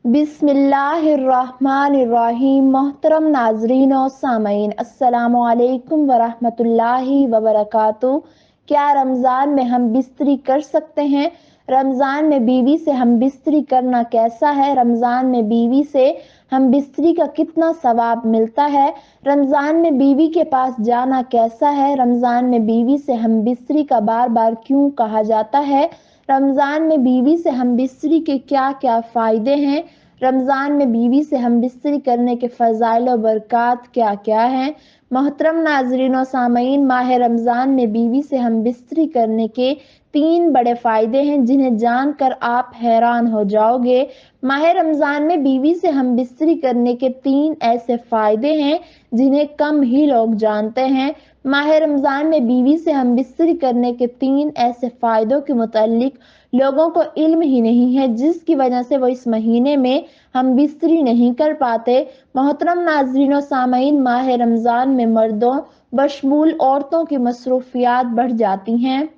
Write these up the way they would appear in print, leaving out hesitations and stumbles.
बिस्मिल्लाहिर्रहमानिर्रहीम। मोहतरम नाजरीन और सामीन, अस्सलामु अलैकुम वरहमतुल्लाहि वबरकातुहू। क्या रमज़ान में हम बिस्तरी कर सकते हैं? रमज़ान में बीवी से हम बिस्तरी करना कैसा है? रमज़ान में बीवी से हम बिस्तरी का कितना सवाब मिलता है? रमज़ान में बीवी के पास जाना कैसा है? रमज़ान में बीवी से हम बिस्तरी का बार बार क्यों कहा जाता है? रमज़ान में बीवी से हम बिस्तरी के क्या क्या फ़ायदे हैं? रमज़ान में बीवी से हम बिस्तरी करने के फ़ज़ाइल और बरक़ात क्या क्या हैं? मोहतरम नाज़रीन और सामीन, माह रमज़ान में बीवी से हम बिस्तरी करने के 3 बड़े फ़ायदे हैं जिन्हें जानकर आप हैरान हो जाओगे। माह रमज़ान में बीवी से हम बिस्तरी करने के 3 ऐसे फ़ायदे हैं जिन्हें कम ही लोग जानते हैं। माह रमज़ान में बीवी से हम बिस्तरी करने के 3 ऐसे फ़ायदों के मुतालिक लोगों को इल्म ही नहीं है, जिसकी वजह से वो इस महीने में हम बिस्तरी नहीं कर पाते। मोहतरम नाज़रीन और सामीन, माह रमज़ान में मर्दों बशमूल औरतों की मसरूफियात बढ़ जाती हैं।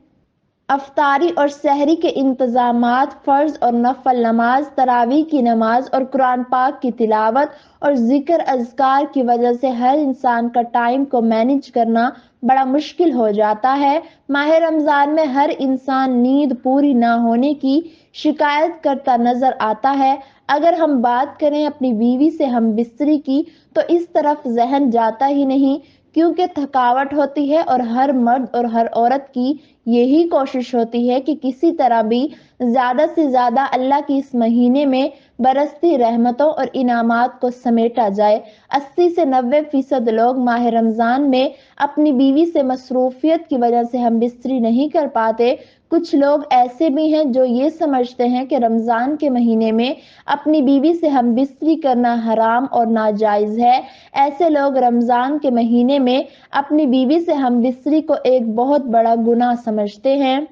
अफ्तारी और सहरी के इंतज़ामात, फ़र्ज और नफल नमाज, तरावी की नमाज और कुरान पाक की तिलावत और ज़िक्र अज़कार की वजह से हर इंसान का टाइम को मैनेज करना बड़ा मुश्किल हो जाता है। माह रमज़ान में हर इंसान नींद पूरी ना होने की शिकायत करता नजर आता है। अगर हम बात करें अपनी बीवी से हम बिस्तरी की, तो इस तरफ जहन जाता ही नहीं, क्योंकि थकावट होती है और हर मर्द और हर औरत की यही कोशिश होती है कि किसी तरह भी ज्यादा से ज्यादा अल्लाह की इस महीने में बरसती रहमतों और इनामात को समेटा जाए। 80 से 90% लोग माह रमजान में अपनी बीवी से मसरूफियत की वजह से हम बिस्तरी नहीं कर पाते। कुछ लोग ऐसे भी हैं जो ये समझते हैं कि रमजान के महीने में अपनी बीवी से हम बिस्तरी करना हराम और नाजायज है। ऐसे लोग रमजान के महीने में अपनी बीवी से हम बिस्तरी को एक बहुत बड़ा गुनाह समझते हैं।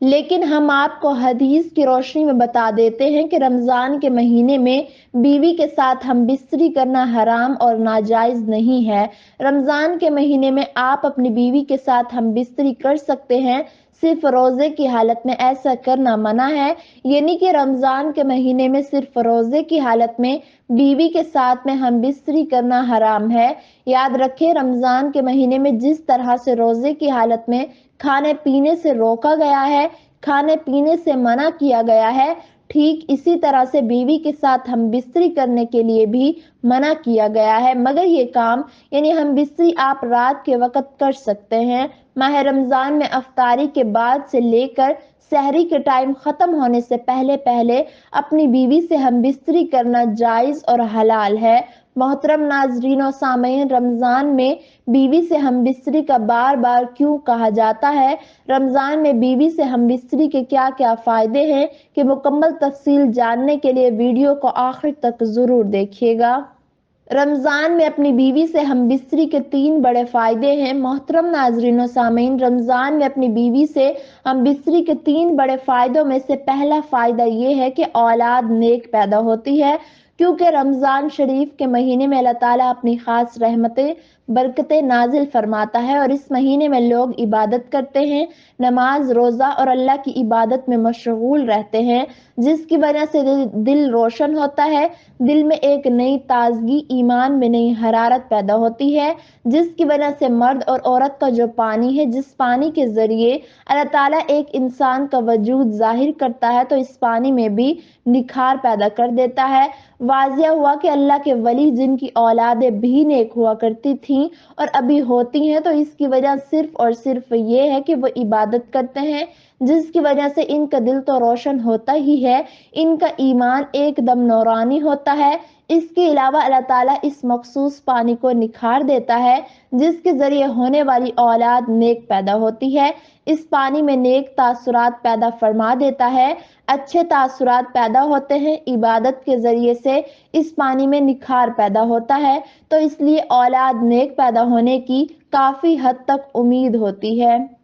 लेकिन हम आपको हदीस की रोशनी में बता देते हैं कि रमजान के महीने में बीवी के साथ हम बिस्तरी करना हराम और नाजायज नहीं है। रमजान के महीने में आप अपनी बीवी के साथ हम बिस्तरी कर सकते हैं, सिर्फ रोजे की हालत में ऐसा करना मना है। यानी कि रमजान के महीने में सिर्फ रोजे की हालत में बीवी के साथ में हम बिस्तरी करना हराम है। याद रखें, रमजान के महीने में जिस तरह से रोजे की हालत में खाने पीने से रोका गया है, खाने पीने से मना किया गया है, ठीक इसी तरह से बीवी के साथ हम बिस्तरी करने के लिए भी मना किया गया है। मगर ये काम यानी हम बिस्तरी आप रात के वक्त कर सकते हैं। माह रमजान में अफ्तारी के बाद से लेकर सहरी के टाइम खत्म होने से पहले पहले अपनी बीवी से हम बिस्तरी करना जायज और हलाल है। मोहतरम नाजरीन और सामीन, रमजान में बीवी से हम बिस्तरी का बार बार क्यों कहा जाता है? रमजान में बीवी से हम बिस्तरी के क्या क्या फायदे हैं कि मुकम्मल तफसील जानने के लिए वीडियो को आखिर तक जरूर देखिएगा। रमजान में अपनी बीवी से हम बिस्तरी के 3 बड़े फायदे हैं। मोहतरम नाजरीन और सामीन, रमजान में अपनी बीवी से हम बिस्तरी के 3 बड़े फायदों में से पहला फायदा ये है कि औलाद नेक पैदा होती है, क्योंकि रमजान शरीफ के महीने में अल्लाह ताला अपनी खास रहमतें बरकतें नाजिल फरमाता है और इस महीने में लोग इबादत करते हैं, नमाज रोजा और अल्लाह की इबादत में मशगूल रहते हैं, जिसकी वजह से दिल रोशन होता है, दिल में एक नई ताजगी, ईमान में नई हरारत पैदा होती है, जिसकी वजह से मर्द और औरत का जो पानी है, जिस पानी के जरिए अल्लाह ताला एक इंसान का वजूद जाहिर करता है, तो इस पानी में भी निखार पैदा कर देता है। वाजिया हुआ कि अल्लाह के वली जिनकी औलादें भी नेक हुआ करती थीं और अभी होती हैं, तो इसकी वजह सिर्फ और सिर्फ ये है कि वो इबादत करते हैं, जिसकी वजह से इनका दिल तो रोशन होता ही है, इनका ईमान एकदम नौरानी होता है। इसके अलावा अल्लाह ताला इस मखसूस पानी को निखार देता है, जिसके जरिए होने वाली औलाद नेक पैदा होती है। इस पानी में नेक तासुरात पैदा फरमा देता है, अच्छे तासुरात पैदा होते हैं, इबादत के जरिए से इस पानी में निखार पैदा होता है, तो इसलिए औलाद नेक पैदा होने की काफी हद तक उम्मीद होती है।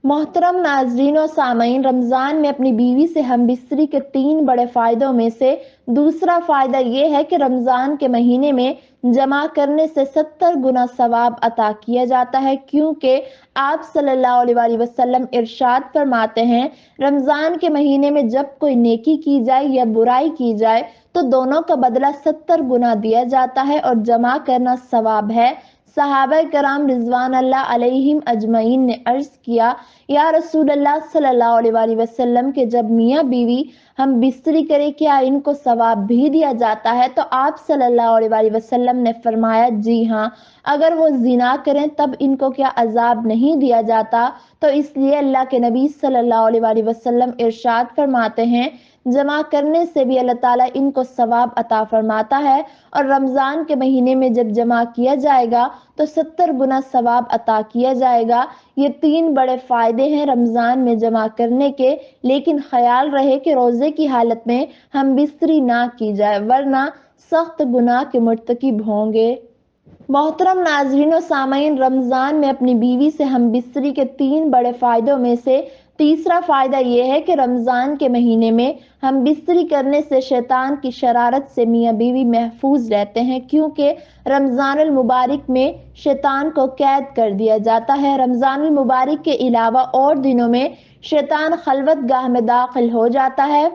मोहतरम नाजरीन और सामईन, रमज़ान में अपनी बीवी से हम बिस्तरी के 3 बड़े फ़ायदों में से दूसरा फ़ायदा ये है कि रमज़ान के महीने में जमा करने से 70 गुना सवाब अता किया जाता है, क्योंकि आप सल्लल्लाहु अलैहि वसल्लम इरशाद फरमाते हैं, रमज़ान के महीने में जब कोई नेकी की जाए या बुराई की जाए तो दोनों का बदला 70 गुना दिया जाता है और जमा करना सवाब है। सहाबा कराम रिजवान अल्लाह अलैहिम अजमईन ने अर्ज किया, या रसूलल्लाह सल्लल्लाहु अलैहि वसल्लम के जब मियाँ बीवी हम बिस्तरी करें, क्या इनको सवाब भी दिया जाता है? तो आप सल्लल्लाहु अलैहि वसल्लम ने फरमाया, जी हाँ। अगर वो जिना करें तब इनको क्या अजाब नहीं दिया जाता? तो इसलिए अल्लाह के नबी सल्लल्लाहु अलैहि वसल्लम इरशाद फरमाते हैं, जमा करने से भी अल्लाह ताला इनको सवाब अता फरमाता है, और रमजान के महीने में जब जमा किया जाएगा तो 70 गुना सवाब अता किया जाएगा। ये 3 बड़े फायदे हैं रमजान में जमा करने के, लेकिन ख्याल रहे कि रोजे की हालत में हम बिस्तरी ना की जाए, वरना सख्त गुनाह के मुर्तकिब होंगे। मोहतरम नाजरीन और सामईन, रमजान में अपनी बीवी से हम बिस्तरी के 3 बड़े फायदों में से तीसरा फायदा यह है कि रमजान के महीने में हम बिस्तरी करने से शैतान की शरारत से मियाँ बीवी महफूज रहते हैं, क्योंकि रमजानुल मुबारक में शैतान को कैद कर दिया जाता है। रमजानुल मुबारक के अलावा और दिनों में शैतान खलवत गाह में दाखिल हो जाता है,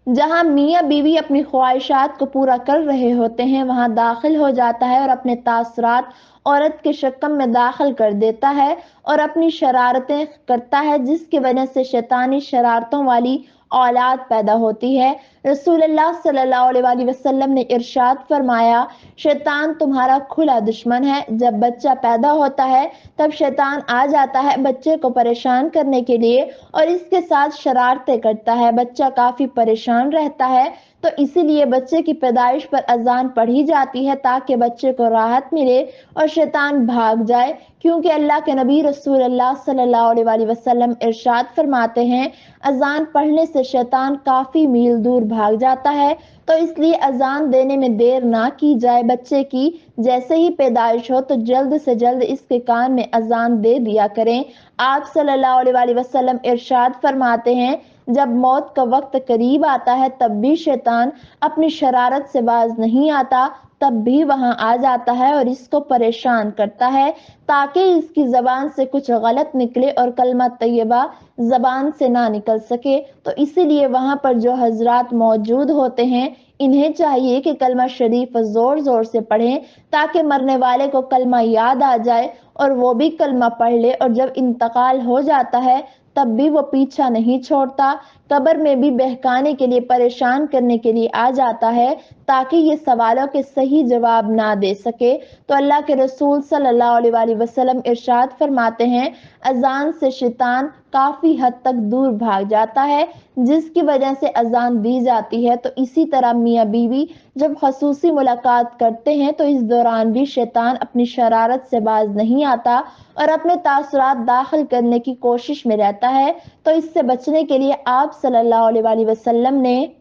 जहां मियाँ बीवी अपनी ख्वाहिशात को पूरा कर रहे होते हैं, वहां दाखिल हो जाता है और अपने तासरात औरत के शक्म में दाखिल कर देता है और अपनी शरारतें करता है, जिसकी वजह से शैतानी शरारतों वाली औलाद पैदा होती है। रसूलुल्लाह सल्लल्लाहु अलैहि वसल्लम ने इरशाद फरमाया, शैतान तुम्हारा खुला दुश्मन है। जब बच्चा पैदा होता है तब शैतान आ जाता है बच्चे को परेशान करने के लिए और इसके साथ शरारतें करता है। बच्चा काफी परेशान रहता है, तो इसीलिए बच्चे की पैदाइश पर अजान पढ़ी जाती है ताकि बच्चे को राहत मिले और शैतान भाग जाए, क्योंकि अल्लाह के नबी रसूलुल्लाह सल्लल्लाहु अलैहि वसल्लम इरशाद फरमाते हैं, अजान पढ़ने से शैतान काफी मील दूर भाग जाता है। तो इसलिए अजान देने में देर ना की जाए। बच्चे की जैसे ही पैदाइश हो तो जल्द से जल्द इसके कान में अजान दे दिया करें। आप सल्लल्लाहु अलैहि वसल्लम इरशाद फरमाते हैं, जब मौत का वक्त करीब आता है तब भी शैतान अपनी शरारत से बाज नहीं आता, तब भी वहां आ जाता है और इसको परेशान करता है ताकि इसकी जबान से कुछ गलत निकले और कलमा तैयबा जबान से ना निकल सके। तो इसीलिए वहां पर जो हजरात मौजूद होते हैं, इन्हें चाहिए कि कलमा शरीफ जोर जोर से पढ़ें ताकि मरने वाले को कलमा याद आ जाए और वो भी कलमा पढ़ ले, और जब इंतकाल हो जाता है तब भी वो पीछा नहीं छोड़ता, कब्र में भी बहकाने के लिए, परेशान करने के लिए आ जाता है ताकि ये सवालों के सही जवाब ना दे सके। तो अल्लाह के रसूल सल्लल्लाहु अलैहि वसल्लम इरशाद फरमाते हैं, अजान से शैतान काफी हद तक दूर भाग जाता है, जिसकी वजह से अजान दी जाती है। तो इसी तरह मियाँ बीवी जब खसूसी मुलाकात करते हैं तो इस दौरान भी शैतान अपनी शरारत से बाज नहीं आता और अपने तासुरात दाखिल करने की कोशिश में रहता है। तो इससे बचने के लिए आप सल्लल्लाहु अलैहि वसल्लम ने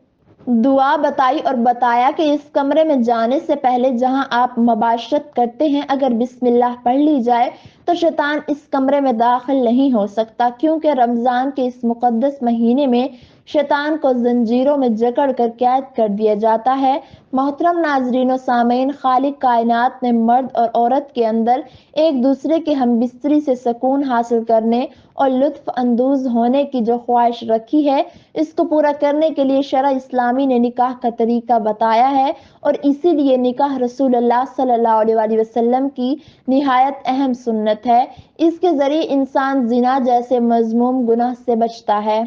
दुआ बताई और बताया कि इस कमरे में जाने से पहले जहां आप मबाशरत करते हैं, अगर बिस्मिल्लाह पढ़ ली जाए तो शैतान इस कमरे में दाखिल नहीं हो सकता, क्योंकि रमजान के इस मुकद्दस महीने में शैतान को जंजीरों में जकड़ कर कैद कर दिया जाता है। मोहतरम नाजरीन सामीन, खालिक कायनात ने मर्द और औरत के अंदर एक दूसरे के हम बिस्तरी से सुकून हासिल करने और लुत्फ अंदोज होने की जो ख्वाहिश रखी है, इसको पूरा करने के लिए शरअ इस्लामी ने निकाह का तरीका बताया है, और इसीलिए निकाह रसूलुल्लाह सल्लल्लाहु अलैहि वसल्लम की निहायत अहम सुन्नत है। इसके जरिए इंसान जिना जैसे मजमूम गुनाह से बचता है।